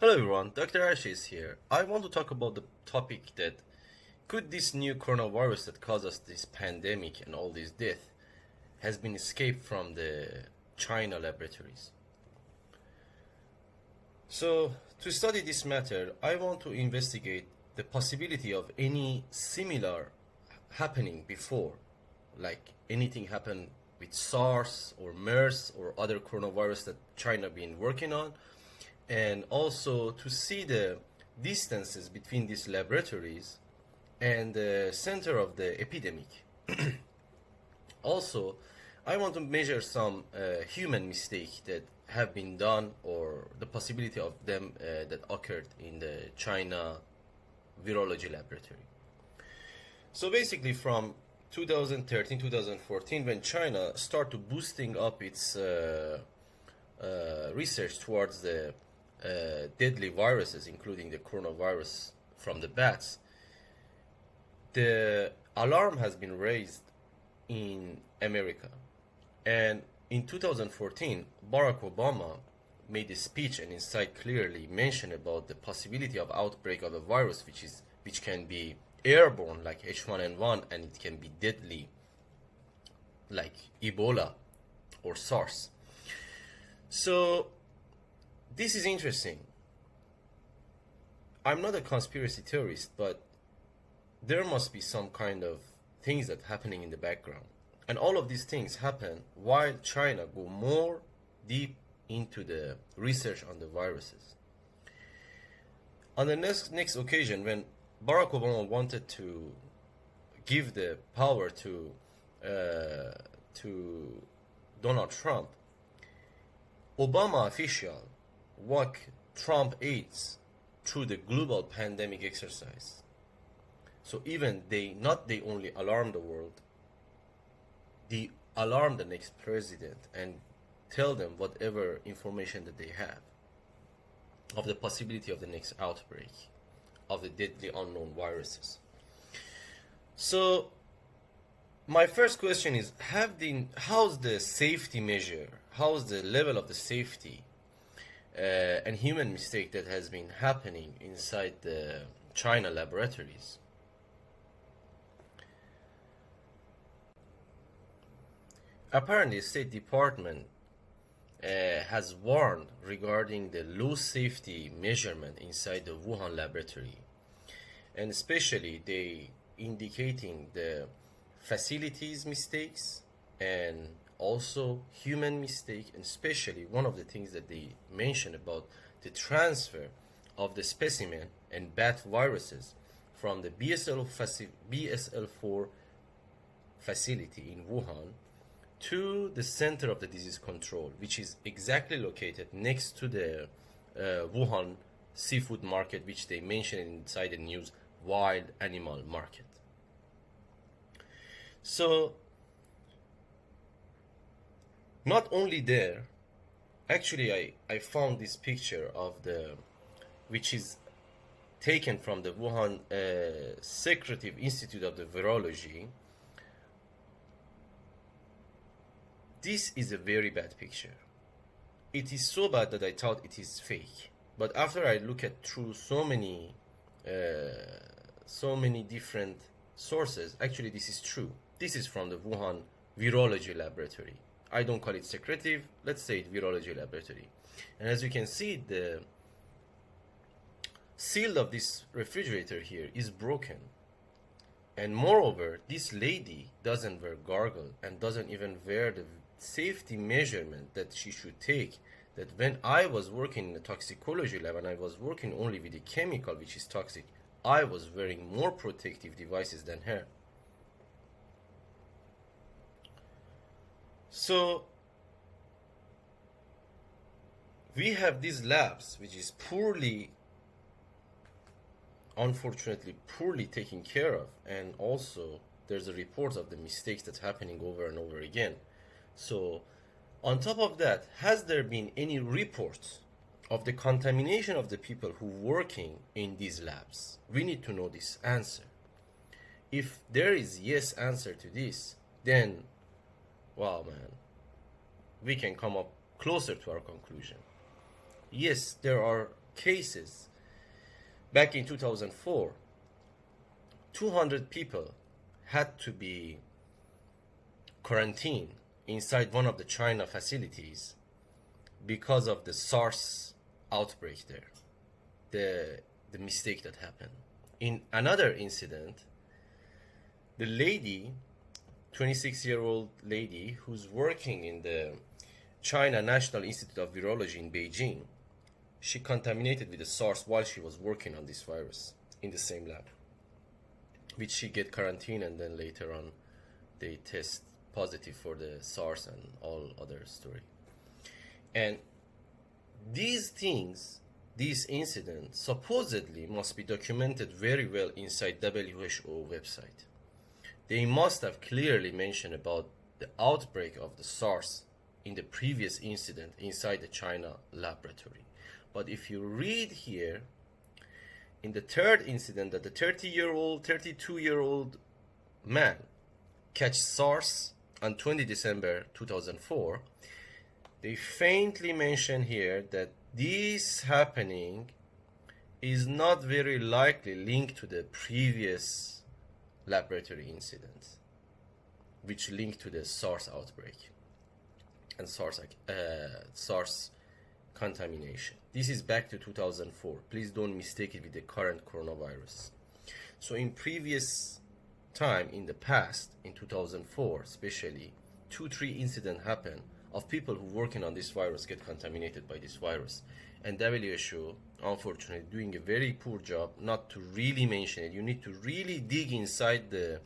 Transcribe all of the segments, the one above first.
Hello everyone, Dr. Ash is here. I want to talk about the topic that could this new coronavirus that caused us this pandemic and all this death has been escaped from the China laboratories. So, to study this matter, I want to investigate the possibility of any similar happening before, like anything happened with SARS or MERS or other coronavirus that China been working on, and also to see the distances between these laboratories and the center of the epidemic. Also, I want to measure some human mistakes that have been done or the possibility of them that occurred in the China virology laboratory. So basically from 2013, 2014, when China started boosting up its research towards the deadly viruses, including the coronavirus from the bats, the alarm has been raised in America. And in 2014, Barack Obama made a speech and inside clearly mentioned about the possibility of outbreak of a virus which can be airborne like H1N1 and it can be deadly like Ebola or SARS. So this is interesting. I'm not a conspiracy theorist, but there must be some kind of things that happening in the background. And all of these things happen while China go more deep into the research on the viruses. On the next occasion, when Barack Obama wanted to give the power to Donald Trump, Obama official walk Trump aides through the global pandemic exercise. So even they only alarm the world, they alarm the next president and tell them whatever information that they have of the possibility of the next outbreak of the deadly unknown viruses. So my first question is, how's the safety measure, how's the level of the safety and human mistake that has been happening inside the China laboratories? Apparently, State Department has warned regarding the low safety measurement inside the Wuhan laboratory, and especially they indicating the facilities mistakes and also human mistake, and especially one of the things that they mentioned about the transfer of the specimen and bat viruses from the BSL-4 facility in Wuhan to the center of the disease control, which is exactly located next to the Wuhan seafood market, which they mentioned inside the news, wild animal market. So not only there, actually I found this picture of which is taken from the Wuhan Secretive Institute of the Virology. This is a very bad picture. It is so bad that I thought it is fake. But after I look at through so many different sources, actually this is true. This is from the Wuhan Virology Laboratory. I don't call it secretive, let's say it Virology Laboratory. And as you can see, the seal of this refrigerator here is broken. And moreover, this lady doesn't wear goggle and doesn't even wear the safety measurement that she should take. That when I was working in the toxicology lab and I was working only with a chemical which is toxic, I was wearing more protective devices than her. So we have these labs which is unfortunately poorly taken care of, and also there's a report of the mistakes that's happening over and over again. So on top of that, has there been any reports of the contamination of the people who working in these labs? We need to know this answer. If there is yes answer to this, then wow man, we can come up closer to our conclusion. Yes, there are cases back in 2004, 200 people had to be quarantined inside one of the China facilities because of the SARS outbreak there, the mistake that happened. In another incident, the lady, 26-year-old lady who's working in the China National Institute of Virology in Beijing, she contaminated with the SARS while she was working on this virus in the same lab, which she get quarantined, and then later on they test positive for the SARS and all other story. And these things, these incidents supposedly must be documented very well inside WHO website. They must have clearly mentioned about the outbreak of the SARS in the previous incident inside the China laboratory. But if you read here, in the third incident that the 32-year-old man catch SARS on 20 December 2004, they faintly mention here that this happening is not very likely linked to the previous laboratory incident, which linked to the SARS outbreak and SARS contamination. This is back to 2004. Please don't mistake it with the current coronavirus. So in previous time, in the past, in 2004 especially, 2-3 incidents happened of people who working on this virus get contaminated by this virus. And WHO, unfortunately, doing a very poor job not to really mention it. You need to really dig inside the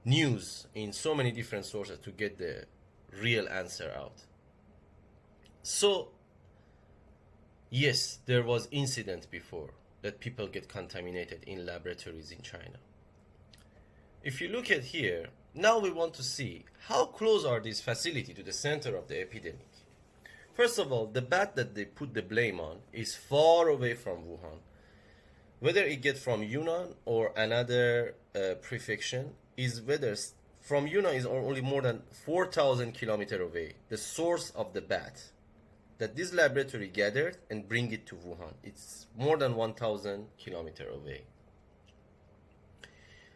news in so many different sources to get the real answer out. So, yes, there was incident before that people get contaminated in laboratories in China. If you look at here, now we want to see how close are these facilities to the center of the epidemic. First of all, the bat that they put the blame on is far away from Wuhan. Whether it gets from Yunnan or another prefecture, is whether from Yunnan is only more than 4,000 kilometers away. The source of the bat that this laboratory gathered and bring it to Wuhan, it's more than 1,000 kilometers away.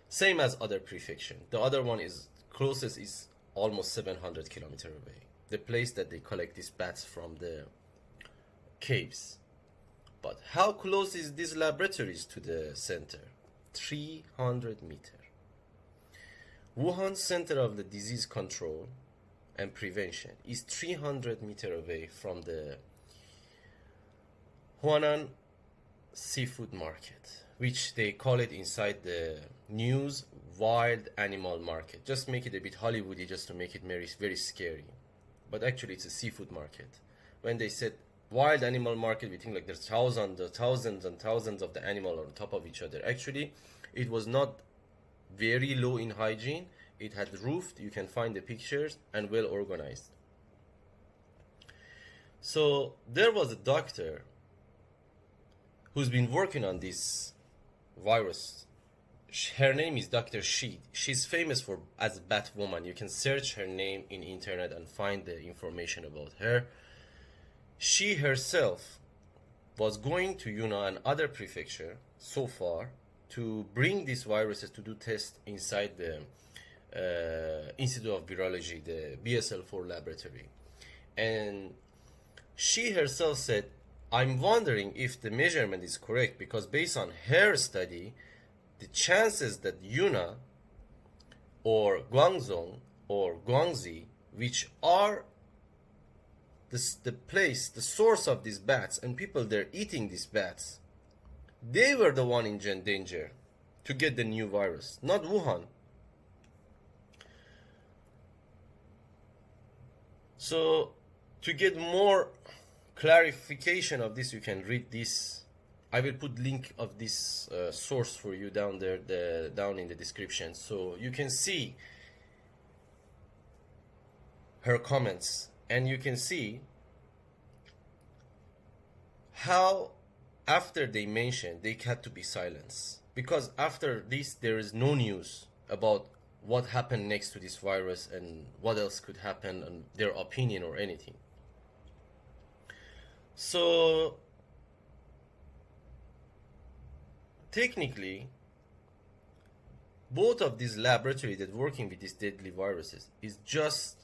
Same as other prefecture. The other one is closest is almost 700 kilometers away. The place that they collect these bats from the caves. But how close is these laboratories to the center? 300 meters. Wuhan Center of the Disease Control and Prevention is 300 meters away from the Huanan Seafood Market, which they call it inside the news wild animal market. Just make it a bit Hollywoody just to make it very, very scary. But actually it's a seafood market. When they said wild animal market, we think like there's thousands and thousands of the animal on top of each other. Actually, it was not very low in hygiene. It had roofed, you can find the pictures, and well organized. So there was a doctor who's been working on this virus. Her name is Dr. Sheed. She's famous for as Batwoman. You can search her name in internet and find the information about her. She herself was going to Yunnan and other prefecture so far to bring these viruses to do tests inside the Institute of Virology, the BSL-4 laboratory. And she herself said, I'm wondering if the measurement is correct, because based on her study, the chances that Yunnan or Guangdong or Guangxi, which are the place, the source of these bats, and people there eating these bats, they were the one in danger to get the new virus, not Wuhan. So to get more clarification of this, you can read this. I will put link of this source for you down there, down in the description, so you can see her comments, and you can see how after they mentioned they had to be silenced, because after this there is no news about what happened next to this virus and what else could happen and their opinion or anything. So technically, both of these laboratories that working with these deadly viruses is just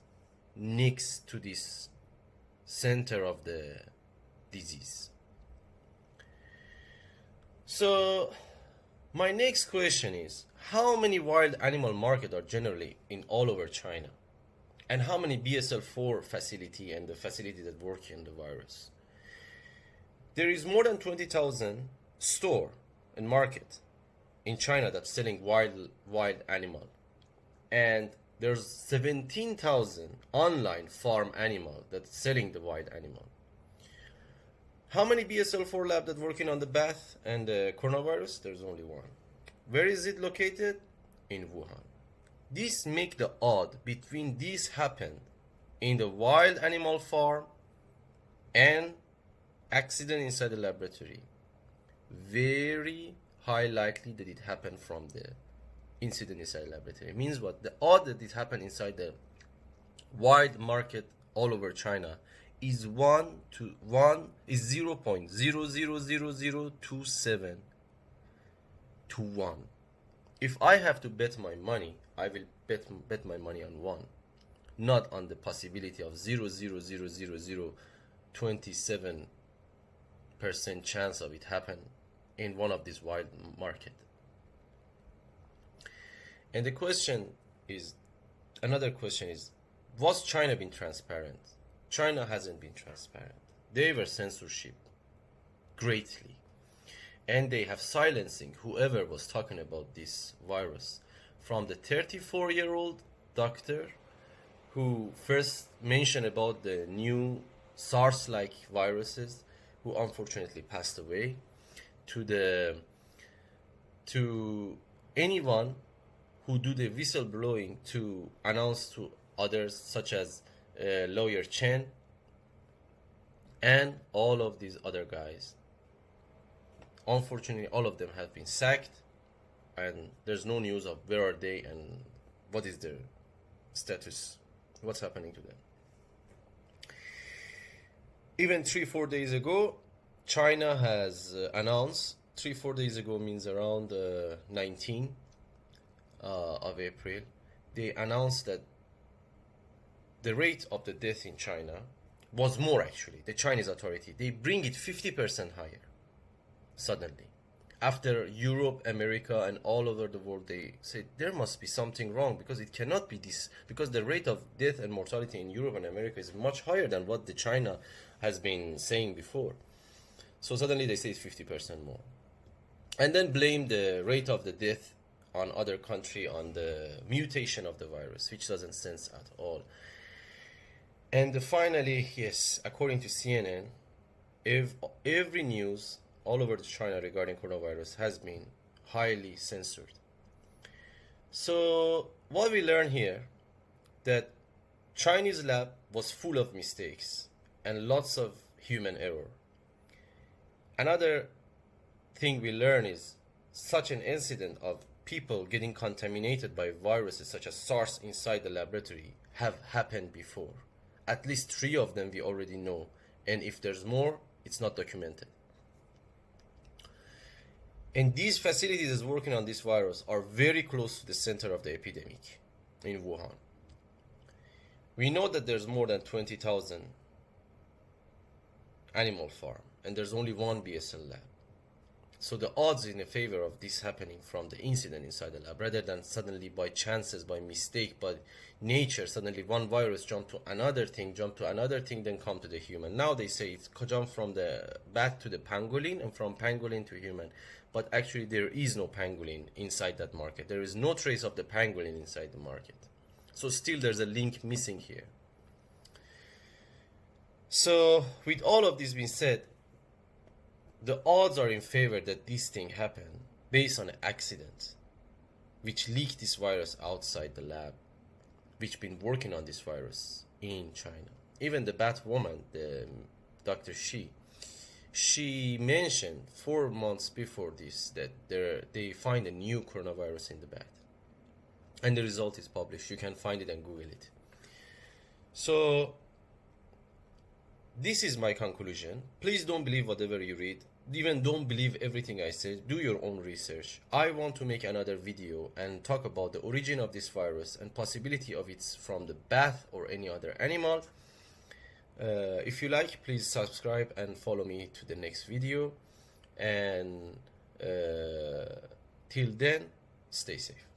next to this center of the disease. So my next question is, how many wild animal markets are generally in all over China? And how many BSL-4 facility and the facility that work in the virus? There is more than 20,000 store and market in China that's selling wild animal. And there's 17,000 online farm animal that's selling the wild animal. How many BSL-4 lab that working on the bat and the coronavirus? There's only one. Where is it located? In Wuhan. This make the odd between this happened in the wild animal farm and accident inside the laboratory very high likely that it happened from the incident inside the laboratory. It means what? The odd that it happened inside the wild market all over China is 0.000027 to 1. If I have to bet my money, I will bet my money on 1, not on the possibility of 0.000027% chance of it happen in one of these wild market. And the question is, another question is, was China been transparent? China hasn't been transparent. They were censorship greatly. And they have silencing whoever was talking about this virus. From the 34-year-old doctor who first mentioned about the new SARS-like viruses, who unfortunately passed away, to anyone who do the whistleblowing to announce to others, such as lawyer Chen and all of these other guys. Unfortunately, all of them have been sacked, and there's no news of where are they and what is their status, what's happening to them. Even 3-4 days ago, China has announced, 3-4 days ago means around 19 of April, they announced that the rate of the death in China was more, actually, the Chinese authority, they bring it 50% higher suddenly. After Europe, America, and all over the world, they said there must be something wrong, because it cannot be this, because the rate of death and mortality in Europe and America is much higher than what the China has been saying before. So suddenly they say it's 50% more. And then blame the rate of the death on other country, on the mutation of the virus, which doesn't sense at all. And finally, yes, according to CNN, every news all over China regarding coronavirus has been highly censored. So what we learn here, that Chinese lab was full of mistakes and lots of human error. Another thing we learn is such an incident of people getting contaminated by viruses such as SARS inside the laboratory have happened before. At least 3 of them we already know, and if there's more, it's not documented. And these facilities that's working on this virus are very close to the center of the epidemic in Wuhan. We know that there's more than 20,000 animal farm, and there's only one BSL lab. So the odds in the favor of this happening from the incident inside the lab, rather than suddenly by chances, by mistake, by nature, suddenly one virus jump to another thing, then come to the human. Now they say it's jumped from the bat to the pangolin, and from pangolin to human. But actually there is no pangolin inside that market. There is no trace of the pangolin inside the market. So still there's a link missing here. So with all of this being said, the odds are in favor that this thing happened based on an accident, which leaked this virus outside the lab, which been working on this virus in China. Even the bat woman, the Dr. She mentioned 4 months before this that they find a new coronavirus in the bat. And the result is published. You can find it and Google it. So this is my conclusion. Please don't believe whatever you read. Even don't believe everything I say. Do your own research. I want to make another video and talk about the origin of this virus and possibility of it's from the bat or any other animal. If you like, please subscribe and follow me to the next video. And till then, stay safe.